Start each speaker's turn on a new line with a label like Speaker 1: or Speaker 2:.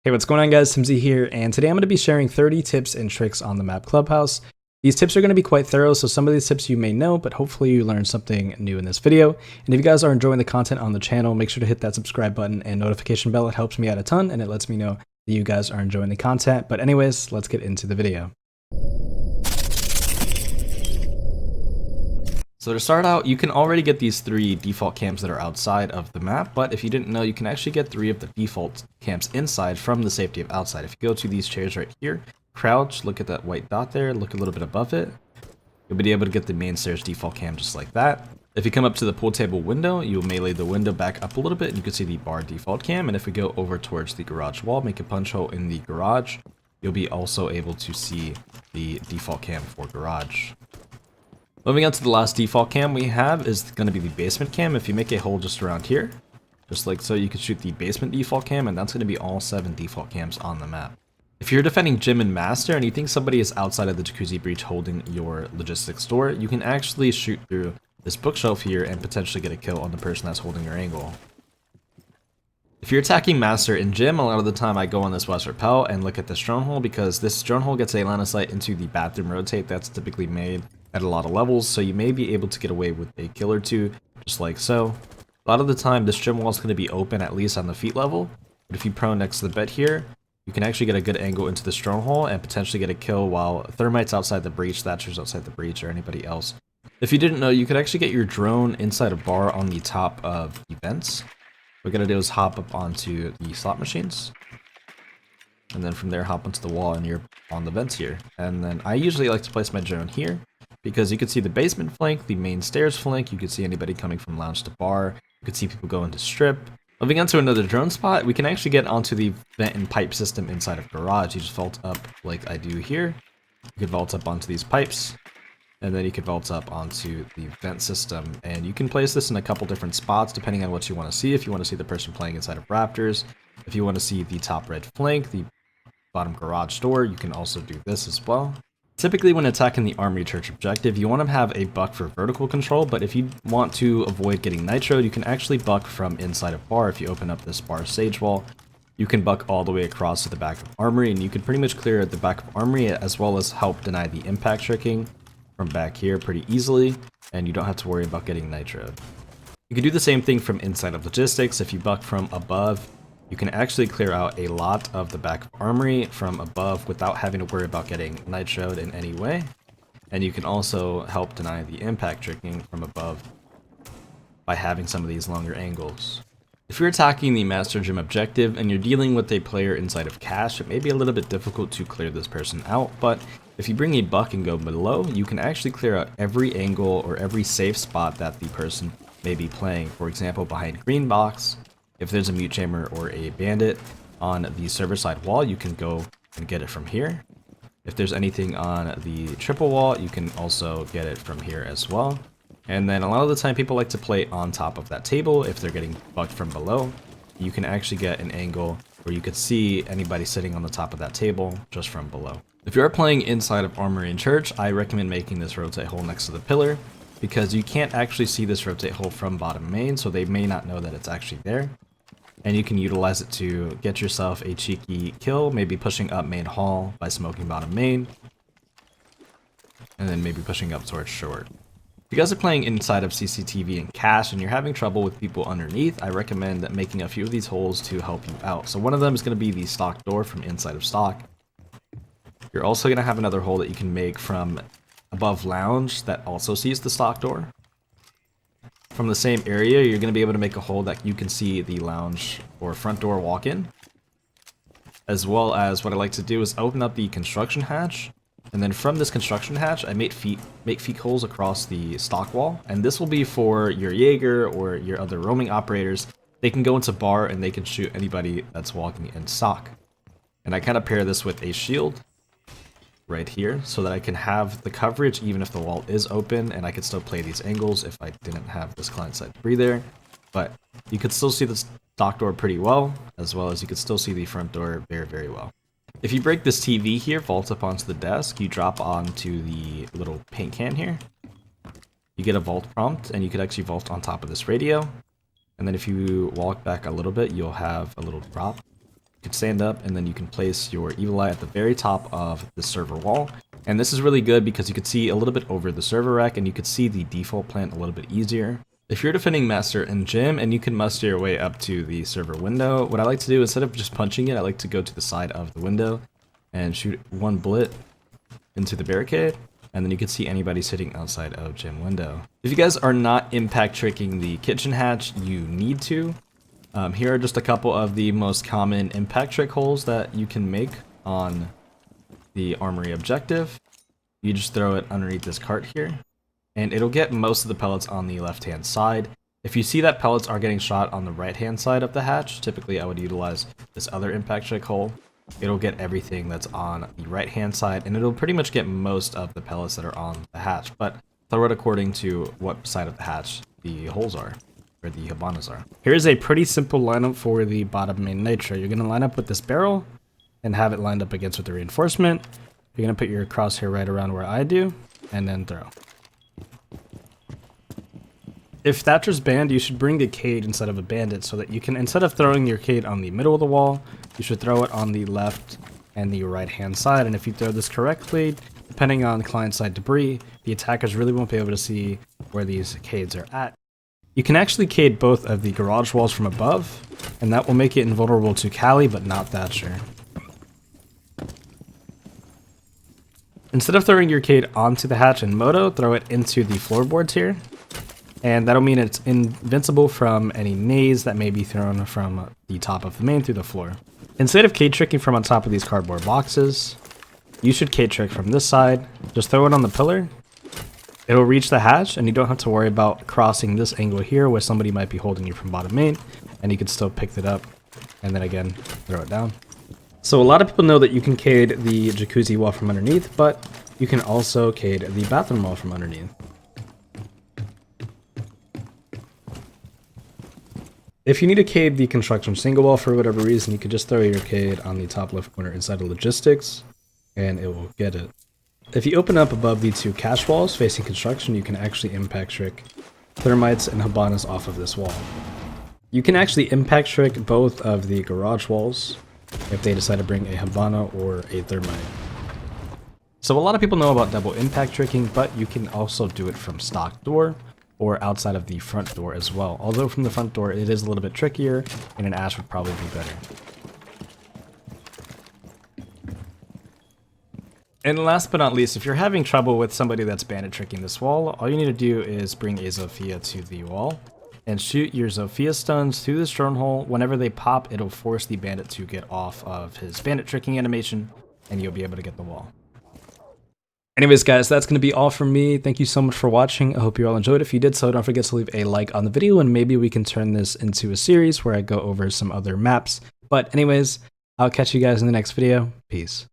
Speaker 1: Hey, what's going on guys, timzy here, and today I'm going to be sharing 30 tips and tricks on the map Clubhouse. These tips are going to be quite thorough, so some of these tips you may know, but hopefully you learned something new in this video. And if you guys are enjoying the content on the channel, make sure to hit that subscribe button and notification bell. It helps me out a ton, and it lets me know that you guys are enjoying the content. But anyways, let's get into the video. So to start out, you can already get these 3 default cams that are outside of the map, but if you didn't know, you can actually get 3 of the default cams inside from the safety of outside. If you go to these chairs right here, crouch, look at that white dot there, look a little bit above it, you'll be able to get the main stairs default cam just like that. If you come up to the pool table window, you'll melee the window back up a little bit and you can see the bar default cam. And if we go over towards the garage wall, make a punch hole in the garage, you'll be also able to see the default cam for garage. Moving on to the last default cam we have is going to be the basement cam. If you make a hole just around here, just like so, you can shoot the basement default cam, and that's going to be all 7 default cams on the map. If you're defending gym and master and you think somebody is outside of the jacuzzi breach holding your logistics door, you can actually shoot through this bookshelf here and potentially get a kill on the person that's holding your angle. If you're attacking master in gym, a lot of the time I go on this west repel and look at this drone hole, because this drone hole gets a line of sight into the bathroom rotate that's typically made at a lot of levels, so you may be able to get away with a kill or 2, just like so. A lot of the time this gym wall is going to be open at least on the feet level, but if you prone next to the bed here, you can actually get a good angle into the drone hole and potentially get a kill while Thermite's outside the breach, Thatcher's outside the breach, or anybody else. If you didn't know, you could actually get your drone inside a bar on the top of the vents. What we're going to do is hop up onto the slot machines, and then from there hop onto the wall and you're on the vents here. And then I usually like to place my drone here, because you can see the basement flank, the main stairs flank, you can see anybody coming from lounge to bar, you can see people go into strip. Moving on to another drone spot, we can actually get onto the vent and pipe system inside of garage. You just vault up like I do here. You can vault up onto these pipes, and then you can vault up onto the vent system. And you can place this in a couple different spots depending on what you want to see. If you want to see the person playing inside of Raptors, if you want to see the top red flank, the bottom garage door, you can also do this as well. Typically when attacking the armory church objective, you want to have a buck for vertical control, but if you want to avoid getting nitroed, you can actually buck from inside of bar. If you open up this bar sage wall, you can buck all the way across to the back of armory, and you can pretty much clear the back of armory as well as help deny the impact tricking from back here pretty easily, and you don't have to worry about getting nitroed. You can do the same thing from inside of logistics. If you buck from above, you can actually clear out a lot of the back of armory from above without having to worry about getting nitroed in any way. And you can also help deny the impact tricking from above by having some of these longer angles. If you're attacking the Master Gym objective and you're dealing with a player inside of cache, it may be a little bit difficult to clear this person out, but if you bring a buck and go below, you can actually clear out every angle or every safe spot that the person may be playing. For example, behind green box, if there's a mute chamber or a bandit on the server side wall, you can go and get it from here. If there's anything on the triple wall, you can also get it from here as well. And then a lot of the time people like to play on top of that table. If they're getting bugged from below, you can actually get an angle where you could see anybody sitting on the top of that table just from below. If you're playing inside of armory and church, I recommend making this rotate hole next to the pillar, because you can't actually see this rotate hole from bottom main, so they may not know that it's actually there. And you can utilize it to get yourself a cheeky kill, maybe pushing up main hall by smoking bottom main, and then maybe pushing up towards short. If you guys are playing inside of CCTV and cache and you're having trouble with people underneath, I recommend making a few of these holes to help you out. So one of them is going to be the stock door from inside of stock. You're also going to have another hole that you can make from above lounge that also sees the stock door. From the same area, you're going to be able to make a hole that you can see the lounge or front door walk in. As well as what I like to do is open up the construction hatch, and then from this construction hatch, I make feet holes across the stock wall. And this will be for your Jaeger or your other roaming operators. They can go into bar and they can shoot anybody that's walking in stock. And I kind of pair this with a shield right here so that I can have the coverage even if the wall is open, and I could still play these angles if I didn't have this client side debris there. But you could still see the stock door pretty well as you could still see the front door very, very well. If you break this TV here, vault up onto the desk, you drop onto the little paint can here. You get a vault prompt, and you could actually vault on top of this radio. And then if you walk back a little bit, you'll have a little drop You can stand up and then you can place your evil eye at the very top of the server wall. And this is really good because you could see a little bit over the server rack and you could see the default plant a little bit easier. If you're defending master in gym and you can muster your way up to the server window, what I like to do, instead of just punching it, I like to go to the side of the window and shoot one bullet into the barricade, and then you can see anybody sitting outside of gym window. If you guys are not impact tricking the kitchen hatch, you need to. Here are just a couple of the most common impact trick holes that you can make on the armory objective. You just throw it underneath this cart here, and it'll get most of the pellets on the left hand side. If you see that pellets are getting shot on the right hand side of the hatch, typically I would utilize this other impact trick hole. It'll get everything that's on the right hand side, and it'll pretty much get most of the pellets that are on the hatch, but throw it according to what side of the hatch the holes are, or the Habanas are. Here's a pretty simple lineup for the bottom main nitro. You're going to line up with this barrel and have it lined up against with the reinforcement. You're going to put your crosshair right around where I do, and then throw. If Thatcher's banned, you should bring the Cade instead of a bandit so that you can, instead of throwing your Cade on the middle of the wall, you should throw it on the left and the right hand side. And if you throw this correctly, depending on client side debris, the attackers really won't be able to see where these Cades are at. You can actually Cade both of the garage walls from above, and that will make it invulnerable to Callie, but not Thatcher. Instead of throwing your Cade onto the hatch in Moto, throw it into the floorboards here. And that'll mean it's invincible from any nades that may be thrown from the top of the main through the floor. Instead of Cade tricking from on top of these cardboard boxes, you should Cade trick from this side. Just throw it on the pillar. It'll reach the hatch, and you don't have to worry about crossing this angle here where somebody might be holding you from bottom main, and you can still pick it up and then again throw it down. So a lot of people know that you can Cade the jacuzzi wall from underneath, but you can also Cade the bathroom wall from underneath. If you need to Cade the construction single wall for whatever reason, you could just throw your Cade on the top left corner inside of logistics, and it will get it. If you open up above the two cache walls facing construction, you can actually impact trick thermites and Habanas off of this wall. You can actually impact trick both of the garage walls if they decide to bring a Habana or a thermite. So a lot of people know about double impact tricking, but you can also do it from stock door or outside of the front door as well. Although from the front door it is a little bit trickier, and an Ash would probably be better. And last but not least, if you're having trouble with somebody that's bandit tricking this wall, all you need to do is bring a Zofia to the wall and shoot your Zofia stuns through this drone hole. Whenever they pop, it'll force the bandit to get off of his bandit tricking animation, and you'll be able to get the wall. Anyways, guys, that's going to be all from me. Thank you so much for watching. I hope you all enjoyed. If you did so, don't forget to leave a like on the video, and maybe we can turn this into a series where I go over some other maps. But anyways, I'll catch you guys in the next video. Peace.